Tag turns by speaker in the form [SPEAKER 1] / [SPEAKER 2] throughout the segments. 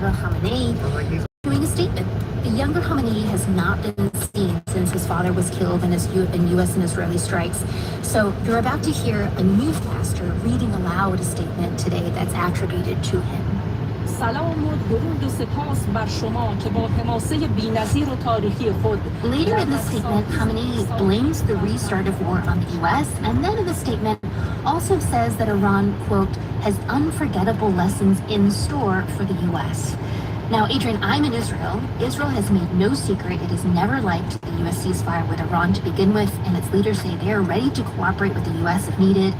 [SPEAKER 1] Ayatollah Khamenei doing a statement. The younger Khamenei has not been seen since his father was killed in U.S. and Israeli strikes. So you're about to hear a new pastor reading aloud a statement today that's attributed to him. Later in the statement, Khamenei blames the restart of war on the U.S. and then in the statement also says that Iran, quote, has unforgettable lessons in store for the U.S. Now, Adrian, I'm in Israel. Israel has made no secret it has never liked the U.S. ceasefire with Iran to begin with, and its leaders say they are ready to cooperate with the U.S. if needed.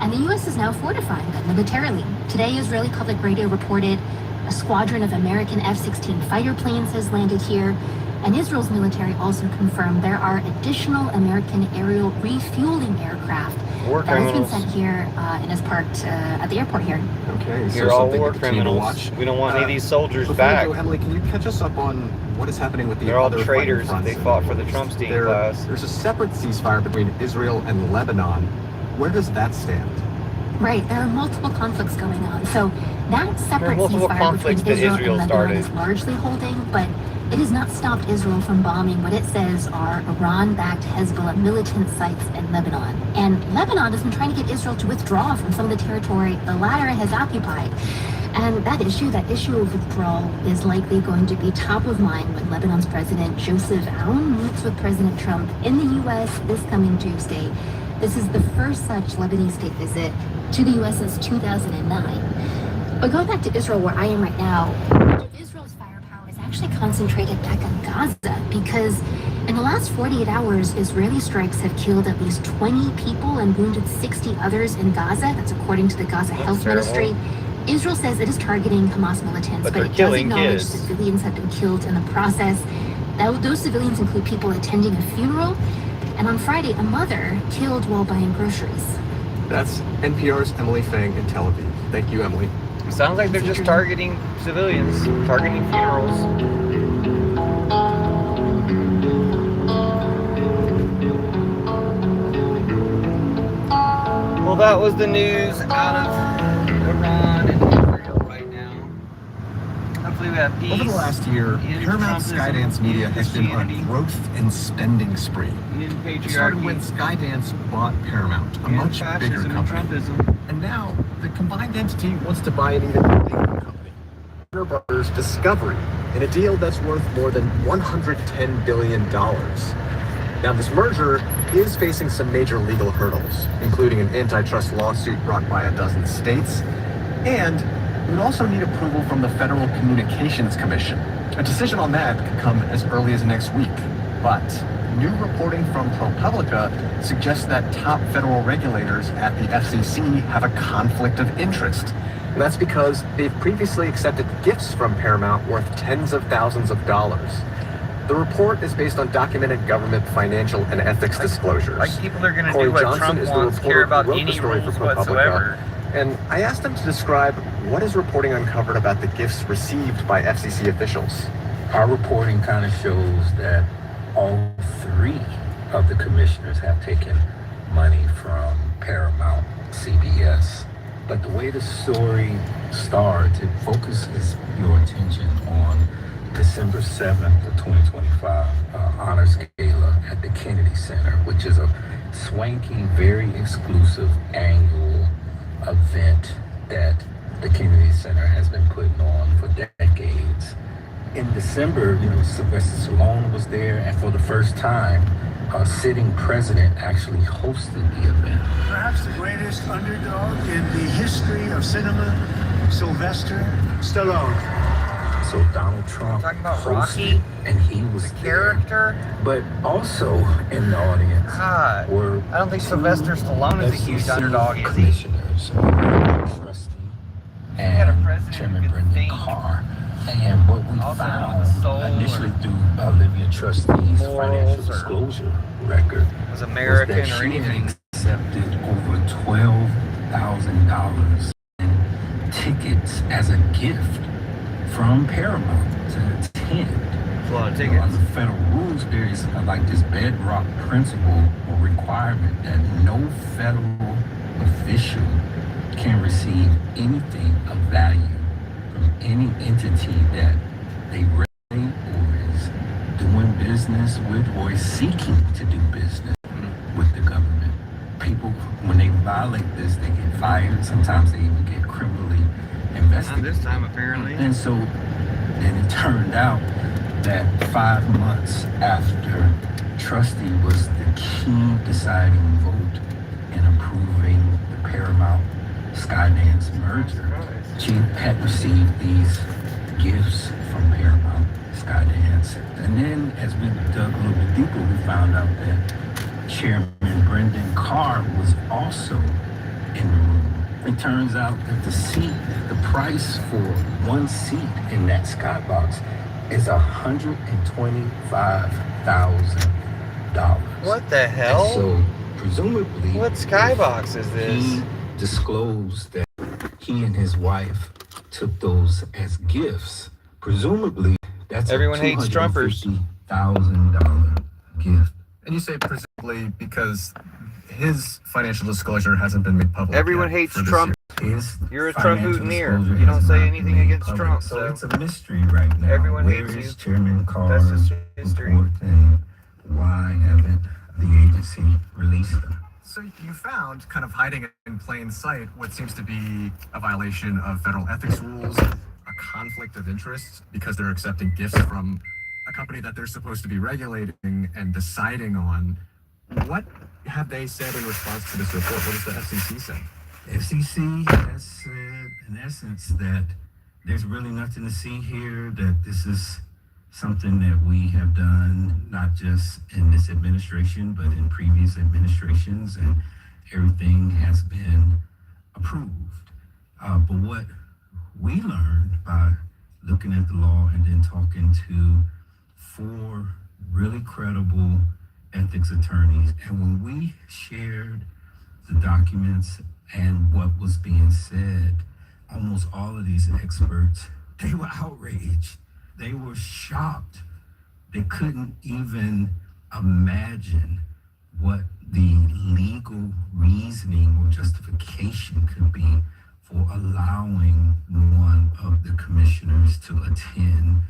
[SPEAKER 1] And the U.S. is now fortifying them militarily. Today, Israeli public radio reported a squadron of American F-16 fighter planes has landed here. And Israel's military also confirmed there are additional American aerial refueling aircraft that has been sent here and is parked at the airport here.
[SPEAKER 2] Okay,
[SPEAKER 3] so you're all war criminals. We don't want any of these soldiers back.
[SPEAKER 2] Emily, can you catch us up on what is happening with the
[SPEAKER 3] They're all
[SPEAKER 2] other
[SPEAKER 3] traitors. They fought for the Trumpstein class.
[SPEAKER 2] There's a separate ceasefire between Israel and Lebanon. Where does that stand?
[SPEAKER 1] Right, there are multiple conflicts going on. So that separate
[SPEAKER 3] ceasefire
[SPEAKER 1] between Israel and Lebanon is largely holding, but it has not stopped Israel from bombing what it says are Iran-backed Hezbollah militant sites in Lebanon. And Lebanon has been trying to get Israel to withdraw from some of the territory the latter has occupied. And that issue of withdrawal is likely going to be top of mind when Lebanon's President Joseph Aoun meets with President Trump in the U.S. this coming Tuesday. This is the first such Lebanese state visit to the U.S. since 2009. But going back to Israel, where I am right now, much of Israel's firepower is actually concentrated back on Gaza because in the last 48 hours, Israeli strikes have killed at least 20 people and wounded 60 others in Gaza. That's according to the Gaza Health Ministry. Israel says it is targeting Hamas militants, but it does acknowledge civilians have been killed in the process. Those civilians include people attending a funeral, and on Friday, a mother killed while buying groceries.
[SPEAKER 2] That's NPR's Emily Fang in Tel Aviv. Thank you, Emily.
[SPEAKER 3] It sounds like they're just targeting civilians, targeting funerals. Well, that was the news out of Iran and Israel right now. Hopefully we have peace.
[SPEAKER 2] Over the last year, Paramount Skydance Media has been on a growth and spending spree. It started when Skydance bought Paramount, a much bigger company. And now, the combined entity wants to buy an even bigger company, Warner Brothers Discovery, in a deal that's worth more than $110 billion. Now, this merger is facing some major legal hurdles, including an antitrust lawsuit brought by a dozen states, and it would also need approval from the Federal Communications Commission. A decision on that could come as early as next week. But new reporting from ProPublica suggests that top federal regulators at the FCC have a conflict of interest. And that's because they've previously accepted gifts from Paramount worth tens of thousands of dollars. The report is based on documented government financial and ethics disclosures.
[SPEAKER 3] Like people are going to do what Trump wants, care about any rules whatsoever.
[SPEAKER 2] And I asked him to describe what his reporting uncovered about the gifts received by FCC officials.
[SPEAKER 4] Our reporting kind of shows that all three of the commissioners have taken money from Paramount, CBS. But the way the story starts, it focuses your attention on December 7th of 2025 honors gala at the Kennedy Center, which is a swanky, very exclusive annual event that the Kennedy Center has been putting on for decades. In December, Sylvester Stallone was there, and for the first time, a sitting president actually hosted the event.
[SPEAKER 5] Perhaps the greatest underdog in the history of cinema, Sylvester Stallone.
[SPEAKER 4] So Donald Trump
[SPEAKER 3] hosted,
[SPEAKER 4] Rocky, and he was
[SPEAKER 3] the character.
[SPEAKER 4] But also in the audience were
[SPEAKER 3] I don't think Sylvester Stallone is a huge underdog, is he?
[SPEAKER 4] Commissioners, Trustee, and Chairman Brendan Carr. And what we found initially through Olivia Trustee's financial disclosure record
[SPEAKER 3] was American
[SPEAKER 4] was that
[SPEAKER 3] or anything.
[SPEAKER 4] Accepted over $12,000 in tickets as a gift from Paramount to attend.
[SPEAKER 3] That's a lot of tickets.
[SPEAKER 4] Under federal rules, there is like this bedrock principle or requirement that no federal official can receive anything of value from any entity that they regulate or is doing business with or is seeking to do business with the government. People, when they violate this, they get fired. Sometimes they even get criminally investigated.
[SPEAKER 3] Not this time, apparently.
[SPEAKER 4] And so then it turned out that 5 months after Trustee was the key deciding vote in approving the Paramount Skydance merger, she had received these gifts from Paramount Skydance. And then as we dug a little bit deeper, we found out that Chairman Brendan Carr was also in the room. It turns out that the price for one seat in that skybox is $125,000.
[SPEAKER 3] What the hell?
[SPEAKER 4] And so presumably,
[SPEAKER 3] What skybox is this?
[SPEAKER 4] he disclosed that he and his wife took those as gifts. Presumably, that's
[SPEAKER 3] Everyone
[SPEAKER 4] a
[SPEAKER 3] hates Trumpers.
[SPEAKER 4] $250,000 gift.
[SPEAKER 2] And you say presumably because his financial disclosure hasn't been made public.
[SPEAKER 3] Everyone
[SPEAKER 2] yet
[SPEAKER 3] hates
[SPEAKER 2] for this
[SPEAKER 3] Trump.
[SPEAKER 2] year.
[SPEAKER 4] His
[SPEAKER 3] You're a Trump
[SPEAKER 4] financial
[SPEAKER 3] mutineer.
[SPEAKER 4] disclosure
[SPEAKER 3] You don't
[SPEAKER 4] has
[SPEAKER 3] say
[SPEAKER 4] not
[SPEAKER 3] anything
[SPEAKER 4] been made
[SPEAKER 3] against
[SPEAKER 4] public.
[SPEAKER 3] Trump,
[SPEAKER 4] So
[SPEAKER 3] so
[SPEAKER 4] it's a mystery right now.
[SPEAKER 3] everyone
[SPEAKER 4] Where
[SPEAKER 3] hates
[SPEAKER 4] is
[SPEAKER 3] you.
[SPEAKER 4] Chairman Carr's
[SPEAKER 3] That's just history.
[SPEAKER 4] report, and why haven't the agency released them?
[SPEAKER 2] So you found, kind of hiding in plain sight, what seems to be a violation of federal ethics rules, a conflict of interest, because they're accepting gifts from a company that they're supposed to be regulating and deciding on. What have they said in response to this report? What does the FCC say?
[SPEAKER 4] FCC has said, in essence, that there's really nothing to see here, that this is something that we have done, not just in this administration, but in previous administrations, and everything has been approved. But what we learned by looking at the law and then talking to 4 really credible ethics attorneys, and when we shared the documents and what was being said, almost all of these experts, they were outraged. They were shocked. They couldn't even imagine what the legal reasoning or justification could be for allowing one of the commissioners to attend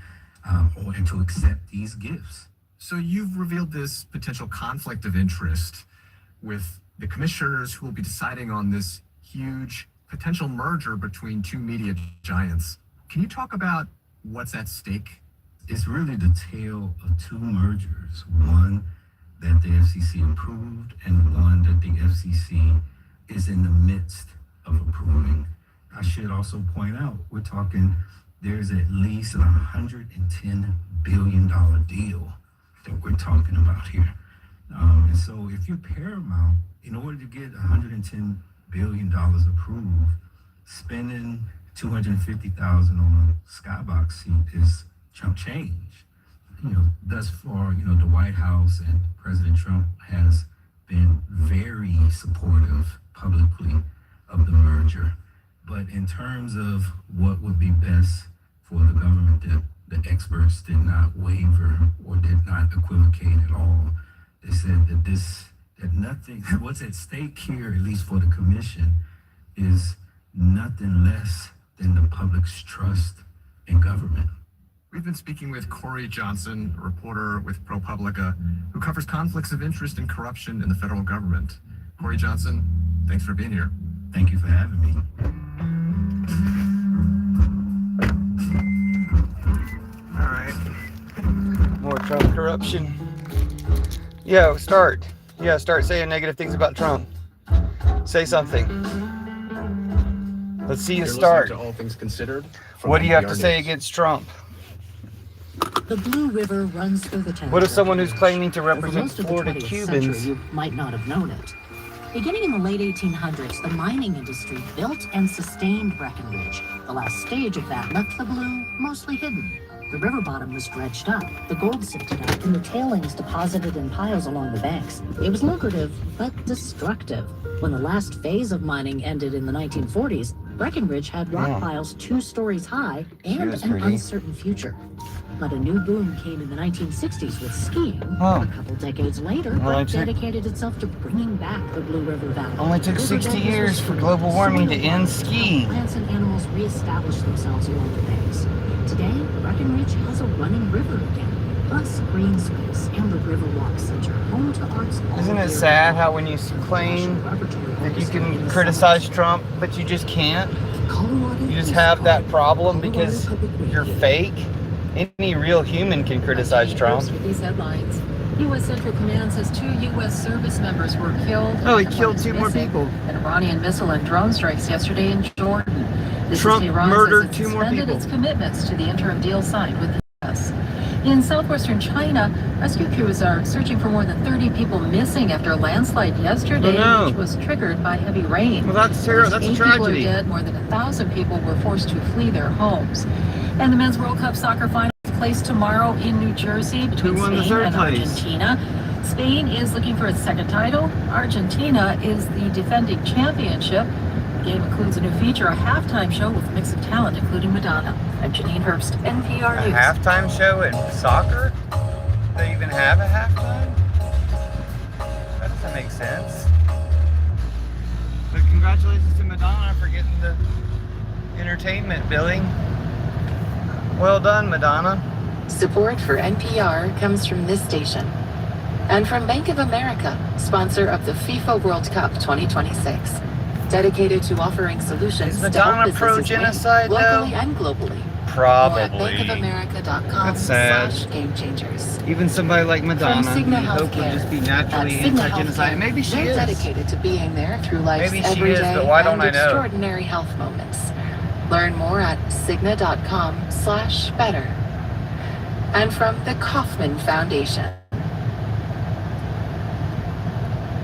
[SPEAKER 4] and to accept these gifts.
[SPEAKER 2] So you've revealed this potential conflict of interest with the commissioners who will be deciding on this huge potential merger between 2 media giants. Can you talk about what's at stake?
[SPEAKER 4] It's really the tale of 2 mergers, one that the FCC approved and one that the FCC is in the midst of approving. I should also point out, we're talking, there's at least a $110 billion deal that we're talking about here. And so if you're Paramount, in order to get $110 billion approved, spending $250,000 on a skybox seat is chump change. Thus far, the White House and President Trump has been very supportive publicly of the merger. But in terms of what would be best for the government, the experts did not waver or did not equivocate at all. They said that nothing, what's at stake here, at least for the commission, is nothing less than the public's trust in government.
[SPEAKER 2] We've been speaking with Corey Johnson, a reporter with ProPublica, who covers conflicts of interest and corruption in the federal government. Corey Johnson, thanks for being here.
[SPEAKER 4] Thank you for having me.
[SPEAKER 3] All right. More Trump corruption. Start saying negative things about Trump. Say something. Let's see you start.
[SPEAKER 2] To All Things Considered.
[SPEAKER 3] What do you have to say against Trump?
[SPEAKER 1] The Blue River runs through the town.
[SPEAKER 3] What if someone who's claiming to
[SPEAKER 1] For
[SPEAKER 3] represent
[SPEAKER 1] most of the
[SPEAKER 3] Florida
[SPEAKER 1] 20th
[SPEAKER 3] Cubans?
[SPEAKER 1] century, you might not have known it. Beginning in the late 1800s, the mining industry built and sustained Breckenridge. The last stage of that left the blue mostly hidden. The river bottom was dredged up, the gold sifted out, and the tailings deposited in piles along the banks. It was lucrative, but destructive. When the last phase of mining ended in the 1940s, Breckenridge had rock
[SPEAKER 3] Yeah.
[SPEAKER 1] piles 2 stories high and
[SPEAKER 3] was
[SPEAKER 1] an
[SPEAKER 3] pretty.
[SPEAKER 1] uncertain future.
[SPEAKER 6] But a new boom came in the 1960s with skiing.
[SPEAKER 3] Oh.
[SPEAKER 6] A couple decades later,
[SPEAKER 3] Well,
[SPEAKER 6] Earth dedicated itself to bringing back the Blue River Valley.
[SPEAKER 3] Only took
[SPEAKER 6] The
[SPEAKER 3] 60
[SPEAKER 6] riverbed was
[SPEAKER 3] years for
[SPEAKER 6] restored,
[SPEAKER 3] global warming to
[SPEAKER 6] soil
[SPEAKER 3] end
[SPEAKER 6] leveled,
[SPEAKER 3] skiing.
[SPEAKER 6] Plants and animals reestablished themselves along the banks. Today, Breckenridge has a running river again, plus green space and the Riverwalk Center, home to arts all
[SPEAKER 3] Isn't it
[SPEAKER 6] year
[SPEAKER 3] sad
[SPEAKER 6] round.
[SPEAKER 3] how when you claim
[SPEAKER 6] National Laboratory
[SPEAKER 3] that you
[SPEAKER 6] Office
[SPEAKER 3] can
[SPEAKER 6] in
[SPEAKER 3] criticize
[SPEAKER 6] South
[SPEAKER 3] Trump, but you just can't?
[SPEAKER 6] Colorado
[SPEAKER 3] You just
[SPEAKER 6] East
[SPEAKER 3] have that
[SPEAKER 6] Coast,
[SPEAKER 3] problem
[SPEAKER 6] Colorado
[SPEAKER 3] because
[SPEAKER 6] Public
[SPEAKER 3] you're
[SPEAKER 6] Radio.
[SPEAKER 3] fake? Any real human can criticize Trump.
[SPEAKER 7] With these headlines, U.S. Central Command says 2 U.S. service members were killed.
[SPEAKER 3] Oh, he
[SPEAKER 7] and
[SPEAKER 3] killed
[SPEAKER 7] one is
[SPEAKER 3] 2 more
[SPEAKER 7] missing.
[SPEAKER 3] people.
[SPEAKER 7] An Iranian missile and drone strikes yesterday in Jordan. This
[SPEAKER 3] Trump
[SPEAKER 7] is Iran
[SPEAKER 3] murdered
[SPEAKER 7] says
[SPEAKER 3] 2
[SPEAKER 7] it
[SPEAKER 3] more
[SPEAKER 7] suspended
[SPEAKER 3] people.
[SPEAKER 7] its commitments to the interim deal signed with the U.S. In southwestern China, rescue crews are searching for more than 30 people missing after a landslide yesterday,
[SPEAKER 3] Oh, no.
[SPEAKER 7] which was triggered by heavy rain.
[SPEAKER 3] Well, that's terrible. That's a
[SPEAKER 7] 8 people are
[SPEAKER 3] tragedy.
[SPEAKER 7] dead. More than 1,000 people were forced to flee their homes. And the Men's World Cup soccer final takes place tomorrow in New Jersey between
[SPEAKER 3] Who won the
[SPEAKER 7] Spain
[SPEAKER 3] third
[SPEAKER 7] and
[SPEAKER 3] place?
[SPEAKER 7] Argentina. Spain is looking for its second title. Argentina is the defending championship. The game includes a new feature, a halftime show with a mix of talent, including Madonna. I'm Janine Herbst, NPR
[SPEAKER 3] A
[SPEAKER 7] News.
[SPEAKER 3] halftime show in soccer? They even have a halftime? That doesn't make sense. But congratulations to Madonna for getting the entertainment, Billy. Well done, Madonna.
[SPEAKER 8] Support for NPR comes from this station and from Bank of America, sponsor of the FIFA World Cup 2026. Dedicated to offering solutions
[SPEAKER 3] Is
[SPEAKER 8] to help
[SPEAKER 3] Madonna
[SPEAKER 8] businesses win,
[SPEAKER 3] pro-genocide,
[SPEAKER 8] locally
[SPEAKER 3] though?
[SPEAKER 8] and globally.
[SPEAKER 3] Probably.
[SPEAKER 8] More at bankofamerica.com
[SPEAKER 3] That's sad.
[SPEAKER 8] /game changers.
[SPEAKER 3] Even somebody like Madonna,
[SPEAKER 8] From Cigna
[SPEAKER 3] you hope would
[SPEAKER 8] Healthcare.
[SPEAKER 3] just be
[SPEAKER 8] At
[SPEAKER 3] naturally
[SPEAKER 8] Cigna
[SPEAKER 3] anti-genocide.
[SPEAKER 8] Healthcare,
[SPEAKER 3] Maybe she
[SPEAKER 8] they're
[SPEAKER 3] is.
[SPEAKER 8] dedicated to being there through life's
[SPEAKER 3] Maybe she is,
[SPEAKER 8] everyday
[SPEAKER 3] but why don't
[SPEAKER 8] and
[SPEAKER 3] I know?
[SPEAKER 8] extraordinary health moments. Learn more at Cigna.com/better. And from the Kauffman Foundation.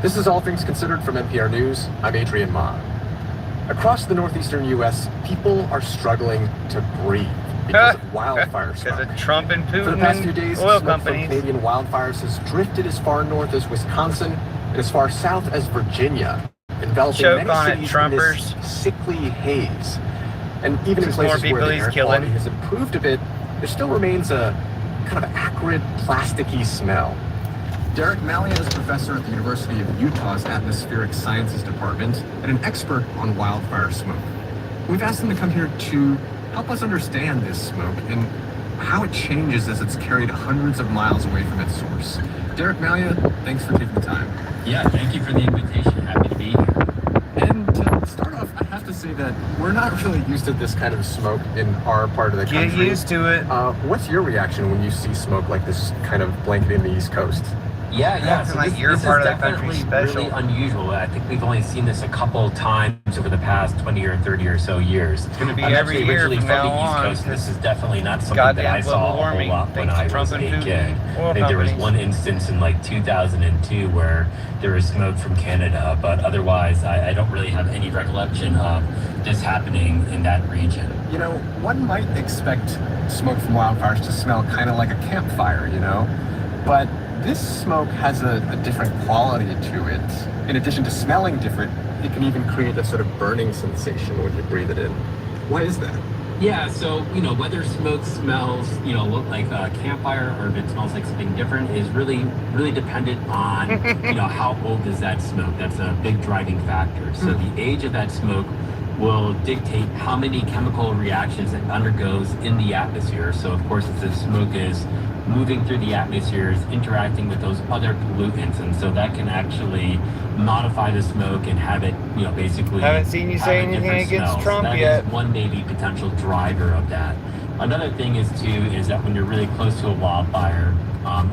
[SPEAKER 9] This is All Things Considered from NPR News. I'm Adrian Ma. Across the northeastern U.S., people are struggling to breathe because of wildfire
[SPEAKER 3] Because
[SPEAKER 9] smoke.
[SPEAKER 3] of Trump and
[SPEAKER 9] For the
[SPEAKER 3] Putin
[SPEAKER 9] past few
[SPEAKER 3] and
[SPEAKER 9] days,
[SPEAKER 3] oil
[SPEAKER 9] smoke from
[SPEAKER 3] companies.
[SPEAKER 9] Canadian wildfires has drifted as far north as Wisconsin and as far south as Virginia, enveloping
[SPEAKER 3] Choke
[SPEAKER 9] many
[SPEAKER 3] on it,
[SPEAKER 9] cities
[SPEAKER 3] Trumpers.
[SPEAKER 9] in this sickly haze. And even in
[SPEAKER 3] Just more
[SPEAKER 9] places
[SPEAKER 3] people
[SPEAKER 9] where the
[SPEAKER 3] he's
[SPEAKER 9] air
[SPEAKER 3] killing.
[SPEAKER 9] quality has improved a bit, there still remains a kind of acrid, plasticky smell.
[SPEAKER 2] Derek Mallia is a professor at the University of Utah's Atmospheric Sciences Department and an expert on wildfire smoke. We've asked him to come here to help us understand this smoke and how it changes as it's carried hundreds of miles away from its source. Derek Mallia, thanks for taking the time.
[SPEAKER 10] Yeah, thank you for the invitation. Happy to be here.
[SPEAKER 9] And to start off, I have to say that we're not really used to this kind of smoke in our part of the
[SPEAKER 3] Get
[SPEAKER 9] country.
[SPEAKER 3] used to it.
[SPEAKER 9] What's your reaction when you see smoke like this kind of blanketing the East Coast?
[SPEAKER 10] Yeah.
[SPEAKER 3] Like
[SPEAKER 10] this,
[SPEAKER 3] your
[SPEAKER 10] this
[SPEAKER 3] part
[SPEAKER 10] is
[SPEAKER 3] of the country's
[SPEAKER 10] definitely
[SPEAKER 3] special.
[SPEAKER 10] really unusual. I think we've only seen this a couple times over the past 20 or 30 or so years.
[SPEAKER 3] It's gonna be
[SPEAKER 10] I'm
[SPEAKER 3] every
[SPEAKER 10] actually
[SPEAKER 3] year
[SPEAKER 10] originally
[SPEAKER 3] from
[SPEAKER 10] from
[SPEAKER 3] now
[SPEAKER 10] the East
[SPEAKER 3] on,
[SPEAKER 10] Coast. This is definitely not something
[SPEAKER 3] goddamn
[SPEAKER 10] that I
[SPEAKER 3] global
[SPEAKER 10] saw a whole
[SPEAKER 3] warming,
[SPEAKER 10] lot when
[SPEAKER 3] thanks to
[SPEAKER 10] I
[SPEAKER 3] Trump
[SPEAKER 10] was
[SPEAKER 3] and
[SPEAKER 10] a
[SPEAKER 3] Putin
[SPEAKER 10] kid.
[SPEAKER 3] and oil
[SPEAKER 10] I think there was
[SPEAKER 3] companies.
[SPEAKER 10] one instance in like 2002 where there was smoke from Canada, but otherwise I don't really have any recollection of this happening in that region.
[SPEAKER 2] You know, one might expect smoke from wildfires to smell kind of like a campfire, you know? But this smoke has a different quality to it. In addition to smelling different, it can even create a sort of burning sensation when you breathe it in. Why is that?
[SPEAKER 10] Yeah, so, whether smoke smells, look like a campfire or if it smells like something different is really dependent on, how old is that smoke. That's a big driving factor. So the age of that smoke will dictate how many chemical reactions it undergoes in the atmosphere. So, of course, if the smoke is moving through the atmosphere, is interacting with those other pollutants, and so that can actually modify the smoke and have it, basically
[SPEAKER 3] Haven't seen you say
[SPEAKER 10] have a
[SPEAKER 3] anything
[SPEAKER 10] different
[SPEAKER 3] against
[SPEAKER 10] smell.
[SPEAKER 3] Trump
[SPEAKER 10] So that
[SPEAKER 3] yet.
[SPEAKER 10] is one maybe potential driver of that. Another thing is that when you're really close to a wildfire,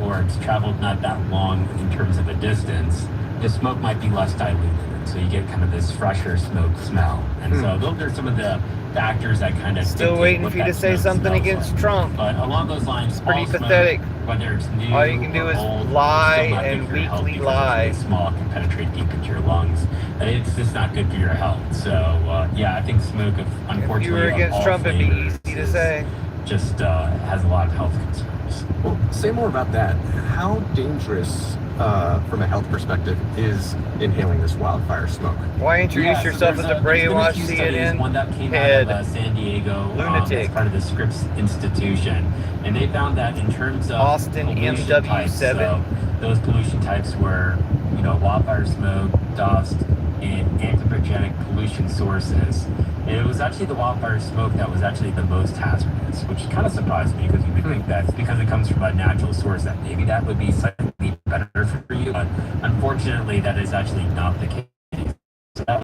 [SPEAKER 10] or it's traveled not that long in terms of a distance, the smoke might be less diluted, and so you get kind of this fresher smoke smell. And so those are some of the factors that kind of
[SPEAKER 3] Still
[SPEAKER 10] dictate
[SPEAKER 3] waiting
[SPEAKER 10] what
[SPEAKER 3] for you to
[SPEAKER 10] that
[SPEAKER 3] say
[SPEAKER 10] smoke
[SPEAKER 3] something
[SPEAKER 10] smells
[SPEAKER 3] against
[SPEAKER 10] like.
[SPEAKER 3] Trump.
[SPEAKER 10] But along those lines,
[SPEAKER 3] It's pretty
[SPEAKER 10] all smoke,
[SPEAKER 3] pathetic.
[SPEAKER 10] whether it's new
[SPEAKER 3] All you can do
[SPEAKER 10] or
[SPEAKER 3] is
[SPEAKER 10] old,
[SPEAKER 3] lie
[SPEAKER 10] it's still not
[SPEAKER 3] and
[SPEAKER 10] good for your health
[SPEAKER 3] weakly
[SPEAKER 10] because
[SPEAKER 3] lie.
[SPEAKER 10] It's really small, it can penetrate deep into your lungs. And it's just not good for your health. So I think smoke, unfortunately,
[SPEAKER 3] If you were
[SPEAKER 10] of
[SPEAKER 3] against
[SPEAKER 10] all
[SPEAKER 3] Trump, it'd be
[SPEAKER 10] flavors
[SPEAKER 3] easy to
[SPEAKER 10] is
[SPEAKER 3] say.
[SPEAKER 10] just has a lot of health concerns.
[SPEAKER 9] Well, say more about that. How dangerous from a health perspective is inhaling this wildfire smoke.
[SPEAKER 3] Why introduce
[SPEAKER 10] Yeah, so
[SPEAKER 3] yourself
[SPEAKER 10] there's
[SPEAKER 3] as a
[SPEAKER 10] there's been
[SPEAKER 3] brainwashed
[SPEAKER 10] few studies, one that came
[SPEAKER 3] head?
[SPEAKER 10] out of San Diego,
[SPEAKER 3] Lunatic.
[SPEAKER 10] as part of the Scripps Institution, and they found that in terms of
[SPEAKER 3] Austin
[SPEAKER 10] pollution
[SPEAKER 3] MW7.
[SPEAKER 10] types, so those pollution types were, wildfire smoke, dust, and anthropogenic pollution sources. And it was actually the wildfire smoke that was actually the most hazardous, which kind of surprised me because you would think that because it comes from a natural source that maybe that would be slightly better for you, but unfortunately that is actually not the case.